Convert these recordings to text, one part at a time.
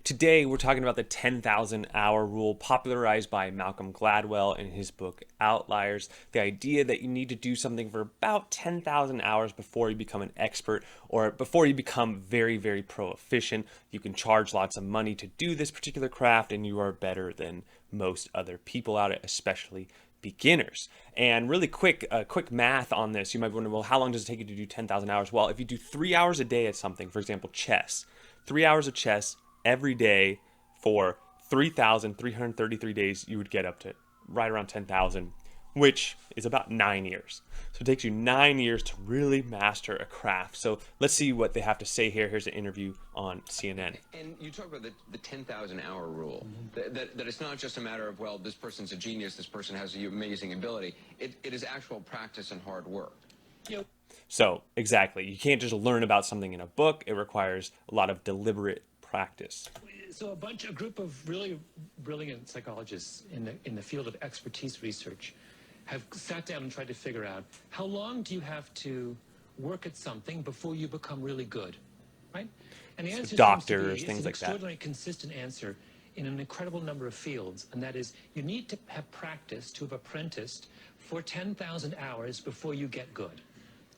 Today, we're talking about the 10,000 hour rule popularized by Malcolm Gladwell in his book Outliers. The idea that you need to do something for about 10,000 hours before you become an expert or before you become very, very proficient. You can charge lots of money to do this particular craft, and you are better than most other people at it, especially beginners. And really quick math on this. You might wonder, well, how long does it take you to do 10,000 hours? Well, if you do 3 hours a day at something, for example, chess, 3 hours of chess every day for 3,333 days, you would get up to right around 10,000, which is about 9 years. So it takes you 9 years to really master a craft. So let's see what they have to say here. Here's an interview on CNN. And you talk about the 10,000 hour rule, that it's not just a matter of, well, this person's a genius, this person has an amazing ability. It is actual practice and hard work. So exactly, you can't just learn about something in a book. It requires a lot of deliberate practice. So a group of really brilliant psychologists in the field of expertise research have sat down and tried to figure out how long do you have to work at something before you become really good, right? And the answer doctors, seems to be, things it's like that. an extraordinarily consistent answer in an incredible number of fields, and that is you need to have practice, to have apprenticed for 10,000 hours before you get good.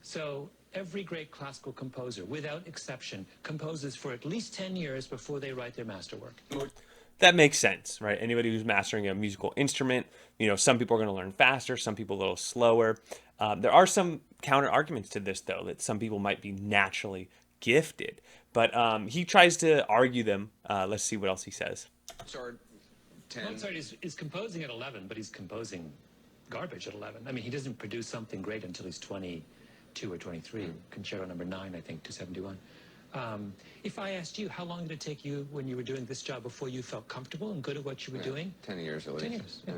So every great classical composer, without exception, composes for at least 10 years before they write their masterwork. That makes sense, right? Anybody who's mastering a musical instrument, some people are going to learn faster, some people a little slower. There are some counter arguments to this, though, that some people might be naturally gifted. But he tries to argue them. Let's see what else he says. Mozart, 10. Mozart is composing at 11, but he's composing garbage at 11. I mean, he doesn't produce something great until he's 22 or 23. Concerto number 9, I think, 271. If I asked you, how long did it take you when you were doing this job before you felt comfortable and good at what you were doing? 10 years at least. 10 years, yeah.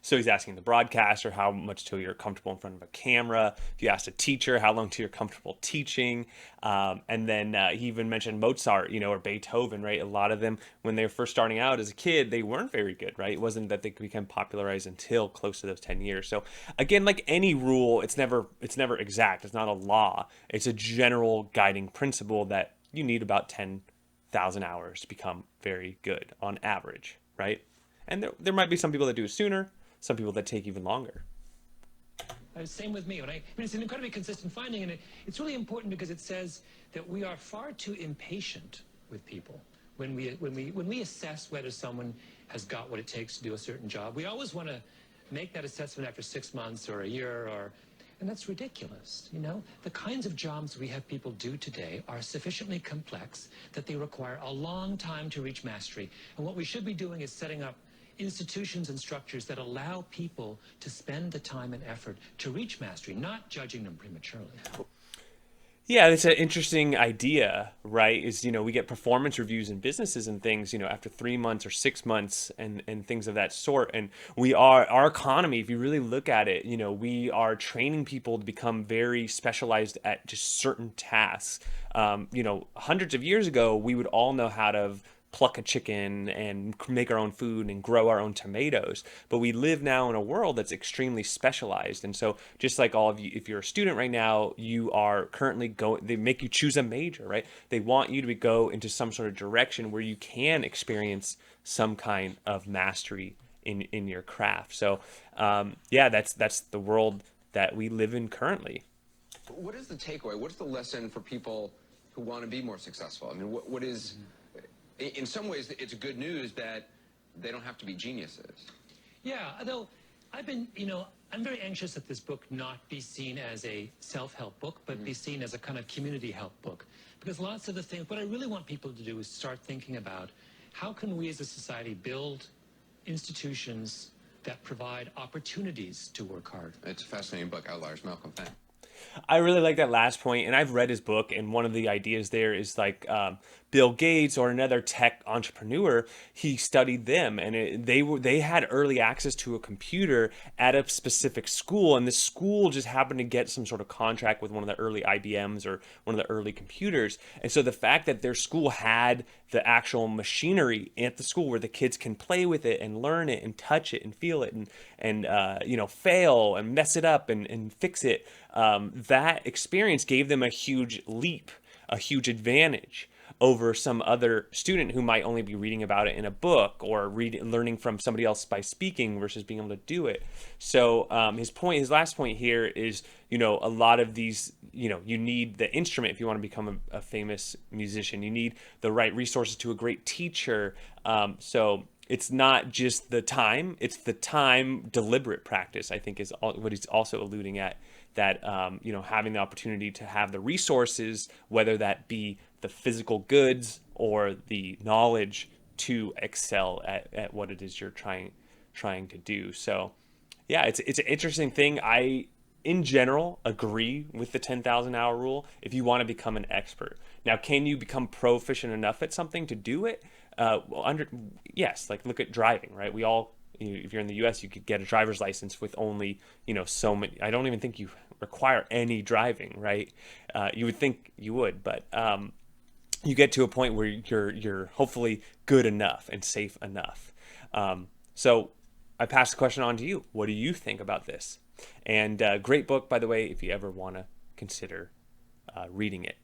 So he's asking the broadcaster how much till you're comfortable in front of a camera. If you asked a teacher how long till you're comfortable teaching, and then he even mentioned Mozart, or Beethoven, right? A lot of them, when they were first starting out as a kid, they weren't very good, right? It wasn't that they became popularized until close to those 10 years. So again, like any rule, it's never exact. It's not a law. It's a general guiding principle that you need about 10,000 hours to become very good on average, right? And there might be some people that do it sooner, some people that take even longer. Same with me. It's an incredibly consistent finding, and it's really important because it says that we are far too impatient with people when we assess whether someone has got what it takes to do a certain job. We always want to make that assessment after 6 months or a year, and that's ridiculous. The kinds of jobs we have people do today are sufficiently complex that they require a long time to reach mastery. And what we should be doing is setting up institutions and structures that allow people to spend the time and effort to reach mastery, not judging them prematurely. Yeah, it's an interesting idea, right? We get performance reviews in businesses and things, after 3 months or 6 months and things of that sort. And our economy, if you really look at it, we are training people to become very specialized at just certain tasks. Hundreds of years ago, we would all know how to pluck a chicken and make our own food and grow our own tomatoes. But we live now in a world that's extremely specialized. And so just like all of you, if you're a student right now, you are currently they make you choose a major, right? They want you to go into some sort of direction where you can experience some kind of mastery in your craft. So that's the world that we live in currently. What is the takeaway? What's the lesson for people who want to be more successful? I mean, what is... In some ways, it's good news that they don't have to be geniuses. Yeah, although I'm very anxious that this book not be seen as a self-help book, but be seen as a kind of community help book. Because lots of the things, what I really want people to do is start thinking about how can we as a society build institutions that provide opportunities to work hard. It's a fascinating book, Outliers. Malcolm, thanks. I really like that last point, and I've read his book, and one of the ideas there is like Bill Gates or another tech entrepreneur. He studied them, and they had early access to a computer at a specific school, and the school just happened to get some sort of contract with one of the early IBMs or one of the early computers. And so the fact that their school had the actual machinery at the school where the kids can play with it and learn it and touch it and feel it and fail and mess it up and fix it. That experience gave them a huge leap, a huge advantage over some other student who might only be reading about it in a book or learning from somebody else by speaking versus being able to do it. So his last point here is, a lot of these, you need the instrument if you want to become a famous musician. You need the right resources to a great teacher. So it's not just the time; it's the time deliberate practice. I think is what he's also alluding at. That having the opportunity to have the resources, whether that be the physical goods or the knowledge, to excel at what it is you're trying to do. So yeah, it's an interesting thing. I in general agree with the 10,000 hour rule if you want to become an expert. Now, can you become proficient enough at something to do it? Yes, like look at driving, right? We all, if you're in the US, you could get a driver's license with only, so many. I don't even think you require any driving, right? You would think you would, but you get to a point where you're hopefully good enough and safe enough. So I pass the question on to you. What do you think about this? And great book, by the way, if you ever want to consider reading it.